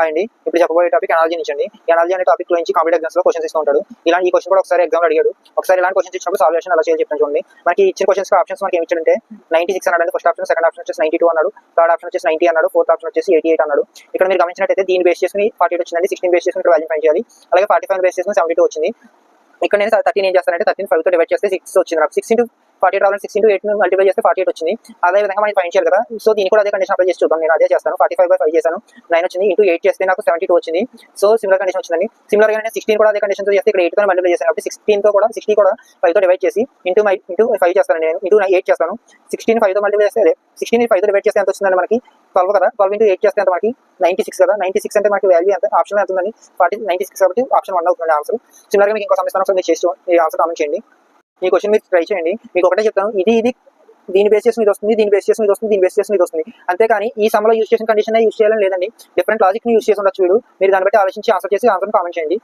అండి. ఇప్పుడు చెప్పబోయే టాపిక్ అనాలజీ నుంచి అండి. ఈ అనాలజీ అనే టాపిక్ నుంచి కాంపిటేటివ్ ఎగ్జామ్స్ లో క్వశ్చన్స్ ఇస్తూ ఉంటాడు. ఇలాంటి ఈ క్వశ్చన్ కూడా ఒకసారి ఎగ్జామ్ అడిగాడు. ఒకసారి ఇలాంటి క్వశ్చన్స్ ఇచ్చినప్పుడు సాల్వేషన్ ఎలా చేయాలి చెప్తాను చూడండి. మనకి ఇచ్చిన క్వశ్చన్స్ ఆప్షన్స్ మనకి ఏమి ఇచ్చాడంటే 96 అన్నాడు ఫస్ట్ ఆప్షన్, సెకండ్ ఆప్షన్ వచ్చేసి 92 అన్నాడు, థర్డ్ ఆప్షన్ వచ్చేసి 90 అన్నాడు, ఫోర్త్ ఆప్షన్ వచ్చేసి 88 అన్నాడు. ఇక్కడ మీరు గమనించినట్టయితే దీన్ని బేస్ చేసుకుని 48 వచ్చిందండి, 16 బేస్ చేసుకుని వాల్యూ ఫైండ్ చేయాలి. అలాగే 45 బేస్ చేసుకుని 72 వచ్చింది. ఇక్కడ నేను 13 ఏం చేస్తానంటే 13 5 తో డివైడ్ చేస్తే 6 వచ్చింది నాకు. 6 into 48 రావాలని 6 into 8 మల్టిప్లై చేస్తే 48 వచ్చింది. అదే విధంగా మనం ఫైండ్ చేయాలి కదా. సో దీన్ని కూడా అదే కండిషన్ అప్లై చేసి చూద్దాం. నేను అదే చేస్తాను. 45/5 చేశాను, 9 వచ్చింది. ఇంటూ 8 చేస్తే నాకు 72 వచ్చింది. సో సిమిలర్ కండిషన్ వచ్చిందండి. సిమిలర్ గా నేను 16 కూడా అదే కండిషన్ తో చేస్తే ఇక్కడ 8 తో మల్టిప్లై చేశాను కాబట్టి 16 తో కూడా 60 కూడా 5 తో డివైడ్ చేసి ఇంటూ 5 చేస్తాను. నేను ఇంటూ 8 చేస్తాను. 16 5 తో మల్టిప్లై చేస్తే 16 5 తో డివైడ్ చేస్తే ఎంత వచ్చిందండి మనకి 12 కదా. 12 into 8 చేస్తే ఎంత మనకి 96 కదా. 96 అంటే మనకి వాల్యూ ఎంత ఆప్షన్ ఎంత ఉందండి 96 కాబట్టి ఆప్షన్ 1 అవుతుంది ఆన్సర్. సిమిలర్ గా మీకు ఇంకో సమస్య మీరు చేసి ఆన్సర్ కామెంట్ చేయండి. ఈ క్వశ్చన్ మీరు ట్రై చేయండి. మీకు ఒకటే చెప్తాను, ఇది దీని బేస్ చేసి ఇది వస్తుంది, దీని బేస్ చేసి ఇది వస్తుంది, దీని బేస్ చేసి ఇది వస్తుంది. అంతేకాని ఈ సమ్లో యూస్ చేసిన కండిషన్ యూస్ చేయాలని లేదండి. డిఫరెంట్ లాజిక్ ని యూస్ చేసి ఉండొచ్చు. మీరు దాన్ని బట్టి ఆలోచించి ఆన్సర్ చేసి ఆన్సర్ కామెంట్ చేయండి.